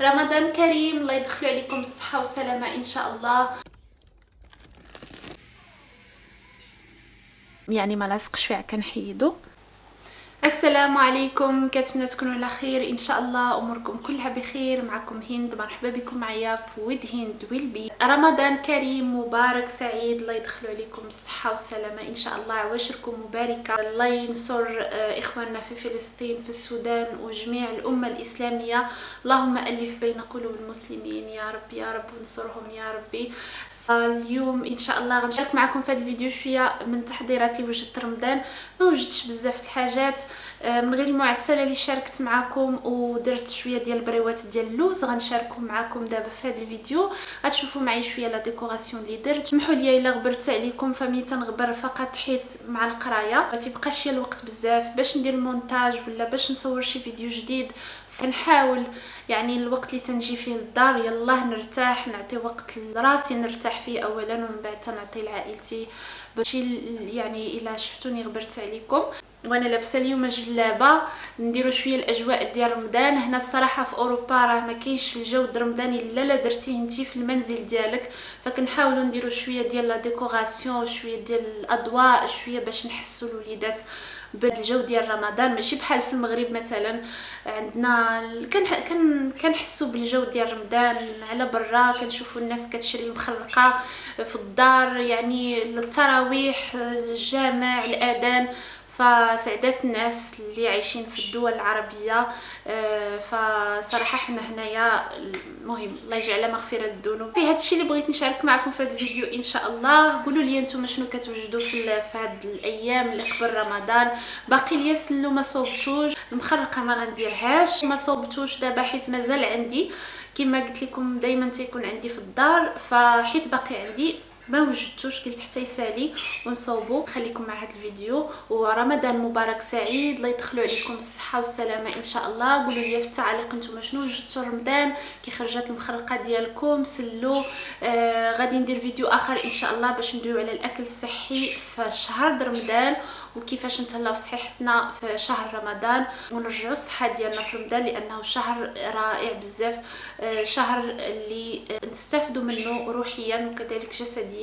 رمضان كريم، الله يدخلوا عليكم الصحة والسلامة إن شاء الله. يعني ما لاصقش فيها كنحيدو. السلام عليكم، كنتمنى تكونوا على خير ان شاء الله، اموركم كلها بخير. معكم هند، مرحبا بكم معايا في ود هند ويلبي. رمضان كريم مبارك سعيد، الله يدخلوا عليكم الصحه والسلامه ان شاء الله، عواشركم مباركه. الله ينصر اخواننا في فلسطين، في السودان وجميع الامه الاسلاميه. اللهم الف بين قلوب المسلمين يا رب يا رب، وانصرهم يا ربي. اليوم ان شاء الله غنشارك معكم في هذا الفيديو شويه من تحضيرات اللي وجدت رمضان. ما وجدتش بزاف الحاجات، من غير المعسله اللي شاركت معكم، ودرت شويه ديال البريوات ديال اللوز غنشاركهم معكم دابا في هذا الفيديو. غتشوفوا معايا شويه لا ديكوراسيون اللي درت. سمحوا لي الا غبرت عليكم، فمي تنغبر فقط حيت مع القرايه ما تيبقاش ليا الوقت بزاف باش ندير المونتاج ولا باش نصور شي فيديو جديد. فنحاول يعني الوقت اللي تنجي فيه للدار يلاه نرتاح، نعطي وقت لراسي نرتاح فيه اولا، ومن بعد تنعطي لعائلتي. باش يعني الا شفتوني غبرت عليكم. وانا لابسه اليوم جلابه نديروا شويه الاجواء ديال رمضان. هنا الصراحه في اوروبا راه ما كاينش الجو رمضاني الا درتيه انتي في المنزل ديالك، فكنحاولوا نديروا شويه ديال لا ديكوراسيون، شويه ديال الاضواء، شويه باش نحسوا الوليدات بالجو ديال رمضان. ماشي بحال في المغرب مثلا عندنا كنحسوا بالجو ديال رمضان على برا، كنشوفوا الناس كتشري المخلقه في الدار، يعني التراويح، الجامع، الاذان. فسعدات الناس اللي عايشين في الدول العربيه. فصراحه حنا هنايا المهم الله يجعل مغفره الذنوب. في هذا الشيء اللي بغيت نشارك معكم في هذا الفيديو ان شاء الله. قولوا لي انتم شنو كتوجدوا في هذه الايام اللي قبل رمضان. باقي ليا سلو ما صوبتوش، المخرقه ما غنديرهاش، ما صوبتوش دابا حيت مازال عندي كما قلت لكم دائما تيكون عندي في الدار، فحيت باقي عندي ما وجدتوش قلت حتى يسالي ونصوبو. خليكم مع هذا الفيديو، ورمضان مبارك سعيد، الله يدخلوا عليكم الصحه والسلامه ان شاء الله. قولوا لي في التعليق نتوما شنو وجدتوا رمضان، كي خرجت المخرقه ديالكم سلو. غادي ندير فيديو اخر ان شاء الله باش ندويو على الاكل الصحي في شهر رمضان، وكيفاش نتهلاو في صحتنا في شهر رمضان ونرجعوا الصحه ديالنا في رمضان، لانه شهر رائع بزاف. شهر اللي نستافدوا منه روحيا وكذلك جسديا.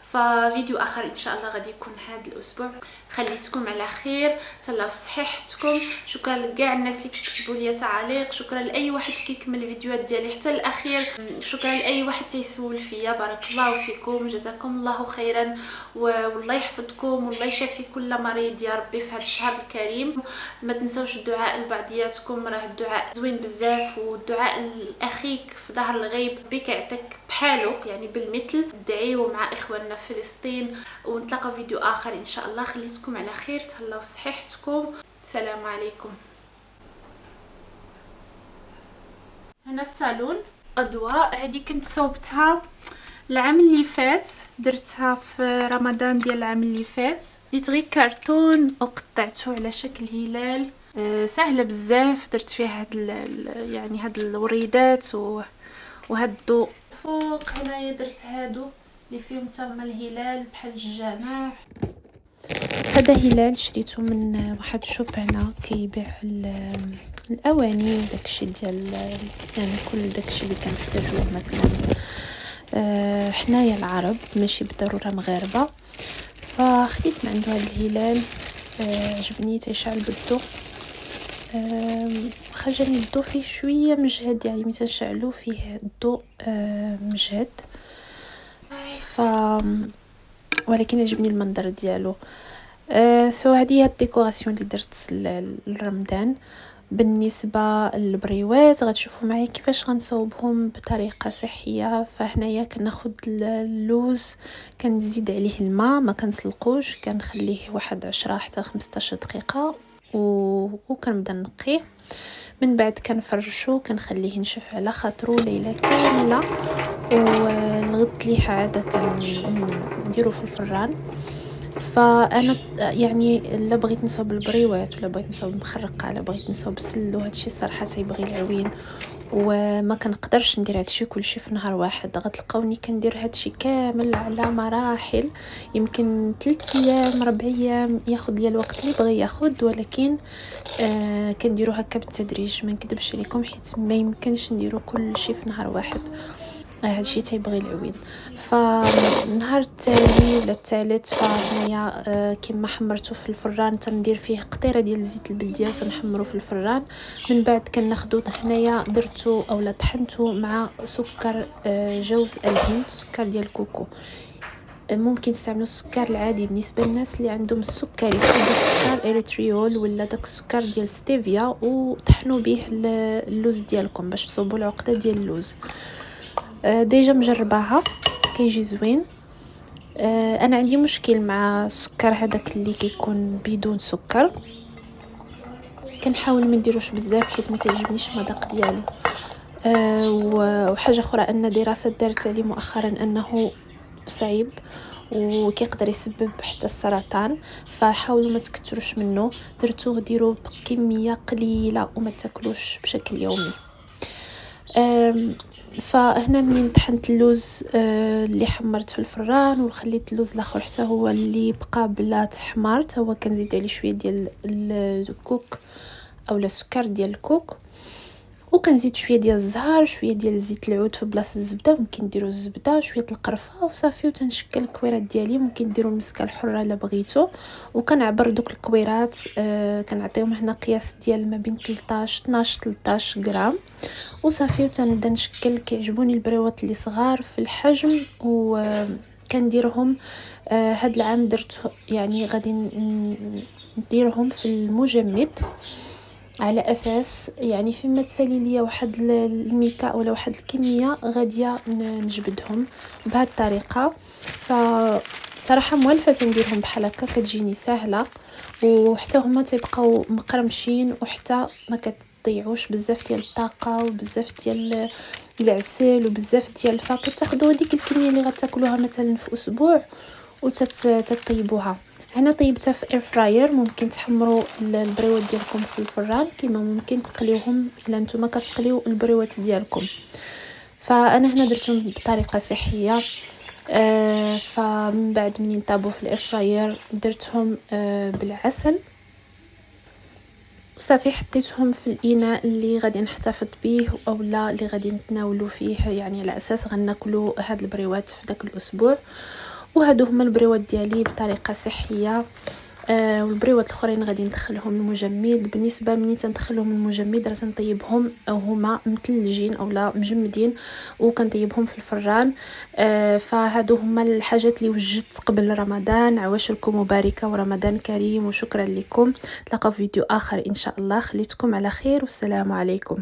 ففيديو اخر ان شاء الله غادي يكون هذا الاسبوع. خليتكم على خير، تهلاو في صحتكم. شكرا لكاع الناس اللي كيكتبوا لي تعاليق، شكرا لاي واحد كيكمل الفيديوهات ديالي حتى الاخير، شكرا لاي واحد تيسول فيا. بارك الله فيكم، جزاكم الله خيرا، والله يحفظكم والله يشافي كل مريض يا ربي في هذا الشهر الكريم. ما تنسوش الدعاء لبعضياتكم، راه الدعاء زوين بزاف، والدعاء لاخيك في ظهر الغيب بك يعطيك بحاله يعني بالمثل. ادعيوا مع اخواننا في فلسطين، ونتلاقى في فيديو اخر ان شاء الله. خليتكم على خير، تهلاو في صحتكم، السلام عليكم. هنا الصالون اضواء، هذه كنت صوبتها العام اللي فات، درتها في رمضان ديال العام اللي فات. ديت غير كرتون وقطعته على شكل هلال. سهله بزاف، درت فيها يعني هاد الوريدات وهاد الضوء. فوق هنايا درت هادو اللي فيهم تما الهلال بحال الجناح. هذا هلال شريته من واحد الشوبانه كيبيع الاواني وداكشي ديال يعني كل داكشي اللي كنحتاجوه مثلا حنايا العرب، ماشي بالضروره مغاربه. فخديت من عنده هذا الهلال، عجبني تيشعل بالضوء. خرجني الضوء فيه شويه مجهد، يعني ملي تنشعلو فيه الضوء مجهد، ولكن عجبني المنظر ديالو. سو هذه هي الديكوراسيون اللي درت لرمضان. بالنسبه للبريوات غتشوفوا معايا كيفاش غنصوبهم بطريقه صحيه. فهنايا كناخذ اللوز، كنزيد عليه الماء، ما كنسلقوش، كنخليه واحد 10 حتى 15 دقيقه وكنبدا نقيه. من بعد كنفرشو، كنخليه ينشف على خاطرو ليله كامله، والغد ليحه عاده كنديرو في الفران. فانا يعني الا بغيت نصوب البريوات ولا بغيت نصوب المخرقه ولا بغيت نصوب السلو، هادشي الصراحه تيبغي العوين وما كنقدرش ندير هادشي كلشي في نهار واحد. غتلقاوني كندير هادشي كامل على مراحل، يمكن 3 ايام 4 ايام ياخذ ليا الوقت اللي بغى ياخذ، ولكن كنديرو هكا بالتدريج. ما نكذبش عليكم حيت ما يمكنش نديرو كلشي في نهار واحد، هادشي تيبغي العوين. فالنهار التالي ولا الثالث فهنايا كما حمرته في الفران تندير فيه قطيره ديال زيت البلديه وتنحمرو في الفران. من بعد كناخدو هنايا درتو اولا طحنتو مع سكر جوز الهند، سكر ديال الكوكو. ممكن تستعملوا السكر العادي بالنسبه للناس اللي عندهم السكري، السكر اريتريول ولا داك السكر ديال ستيفيا، وطحنوا به اللوز ديالكم باش تصوبوا العقده ديال اللوز. ديجا مجرباها كيجي زوين. انا عندي مشكل مع السكر هذاك اللي كيكون بدون سكر، كنحاول ما نديروش بزاف حيت ما تعجبنيش المذاق ديالو. وحاجه اخرى ان دراسه دارت عليه مؤخرا انه صعيب وكيقدر يسبب حتى السرطان، فحاولوا ما تكثروش منه، درتوه ديروه بكميه قليله وما تاكلوش بشكل يومي. فهنا منين طحنت اللوز اللي حمرت في الفران وخليت اللوز الاخر حتى هو اللي بقى بلا تحمار، هو كنزيد عليه شويه ديال الكوك اولا السكر ديال الكوك، وكنزيد شويه ديال الزهر، شويه ديال زيت العود في بلاصه الزبده، ممكن ديروا الزبده، شويه القرفه وصافي. وتنشكل الكويرات ديالي، ممكن ديروا المسكه الحره الا بغيتو، وكنعبر دوك الكويرات. كنعطيهم هنا قياس ديال ما بين 13 غرام وصافي. وتنبدا نشكل. كيعجبوني البريوات اللي صغار في الحجم، وكنديرهم هاد العام درت يعني غادي نديرهم في المجمد، على اساس يعني فيما تسالي ليا واحد الميكا ولا واحد الكميه غاديه نجبدهم بهذه الطريقه. فصراحه موالفه تنديرهم بحال هكا، كتجيني سهله، وحتى هما تيبقاو مقرمشين، وحتى ما كتضيعوش بزاف ديال الطاقه وبزاف ديال العسل وبزاف ديال كتاخذوا هذيك الكميه اللي غتاكلوها مثلا في اسبوع وتطيبوها. هنا طيبتها في اير فراير. ممكن تحمروا البريوات ديالكم في الفران، كما ممكن تقليوهم الا نتوما كتقليو البريوات ديالكم. فانا هنا درتهم بطريقه صحيه. فمن بعد منين طابوا في الاير فراير درتهم بالعسل وصافي. حطيتهم في الاناء اللي غادي نحتفظ به اولا اللي غادي نتناولوا فيه، يعني على اساس غناكلوا هاد البريوات في داك الاسبوع. وهادو هما البريوات ديالي بطريقه صحيه. والبريوات الاخرين غادي ندخلهم المجمد. بالنسبه مني تندخلهم المجمد راه تنطيبهم او هما مثلجين اولا مجمدين وكنطيبهم في الفران. فهادو هما الحاجات اللي وجدت قبل رمضان. عواشركم مباركه ورمضان كريم، وشكرا لكم. نتلاقاو في فيديو اخر ان شاء الله. خليتكم على خير والسلام عليكم.